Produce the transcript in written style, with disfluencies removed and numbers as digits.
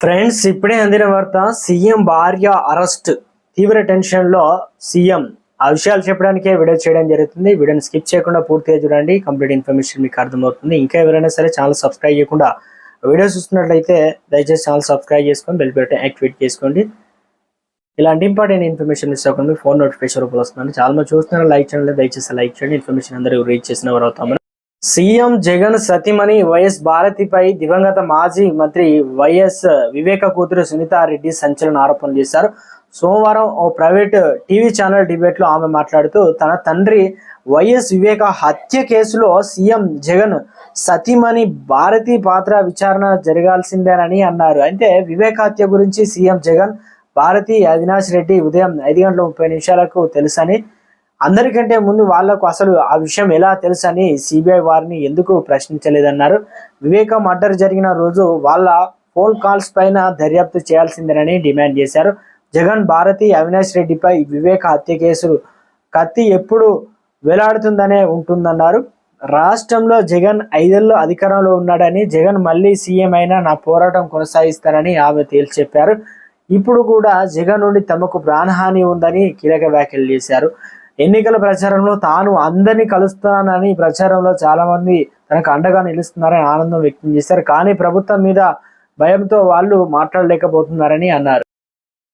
Friends, ఇప్పుడే అందిన వార్త. సీఎం భార్య అరెస్ట్. తీవ్ర టెన్షన్ లో సీఎం. ఆ విషయాలు చెప్పడానికే వీడియో చేయడం జరుగుతుంది. వీడియోని స్కిప్ చేయకుండా పూర్తిగా చూడండి. కంప్లీట్ ఇన్ఫర్మేషన్ మీకు అర్థమవుతుంది. ఇంకా ఎవరైనా సరే ఛానల్ సబ్స్క్రైబ్ చేయకుండా వీడియో చూస్తున్నట్లయితే దయచేసి ఛానల్ సబ్స్క్రైబ్ చేసుకొని బెల్ బటన్ యాక్టివేట్ చేసుకోండి. ఇలాంటి ఇంపార్టెంట్ ఇన్ఫర్మేషన్ మిస్ అవ్వకుండా ఫోన్ నోటిఫికేషన్ రూపంలో వస్తుంది. చాలా మంది చూస్తున్నారు. లైక్ చేయండి, దయచేసి లైక్ చేయండి. ఇన్ఫర్మేషన్ అందరూ రీచ్ చేసిన వారు అవుతాము. సీఎం జగన్ సతీమణి వైఎస్ భారతిపై దివంగత మాజీ మంత్రి వైఎస్ వివేక కూతురు సునీతారెడ్డి సంచలన ఆరోపణలు చేశారు. సోమవారం ఓ ప్రైవేట్ టీవీ ఛానల్ డిబేట్లో ఆమె మాట్లాడుతూ తన తండ్రి వైఎస్ వివేక హత్య కేసులో సీఎం జగన్ సతీమణి భారతి పాత్ర విచారణ జరగాల్సిందేనని అన్నారు. అయితే వివేక హత్య గురించి సీఎం జగన్ భారతి అవినాష్ రెడ్డి ఉదయం 5:30 తెలుసని, అందరికంటే ముందు వాళ్లకు అసలు ఆ విషయం ఎలా తెలుసని సిబిఐ వారిని ఎందుకు ప్రశ్నించలేదన్నారు. వివేక మర్డర్ జరిగిన రోజు వాళ్ళ ఫోన్ కాల్స్ పైన దర్యాప్తు చేయాల్సిందేనని డిమాండ్ చేశారు. జగన్ భారతి అవినాష్ రెడ్డిపై వివేక హత్య కేసు కత్తి ఎప్పుడు వేలాడుతుందనే ఉంటుందన్నారు. రాష్ట్రంలో జగన్ 5 ఏళ్ళు అధికారంలో ఉన్నాడని, జగన్ మళ్ళీ సీఎం అయినా నా పోరాటం కొనసాగిస్తానని ఆమె తేల్చి చెప్పారు. ఇప్పుడు కూడా జగన్ నుండి తమకు ప్రాణహాని ఉందని కీలక వ్యాఖ్యలు చేశారు. ఎన్నికల ప్రచారంలో తాను అందరినీ కలుస్తానని ప్రచారంలో చాలా మంది తనకు అండగా నిలుస్తున్నారని ఆనందం వ్యక్తం చేశారు. కానీ ప్రభుత్వం మీద భయంతో వాళ్ళు మాట్లాడలేకపోతున్నారని అన్నారు.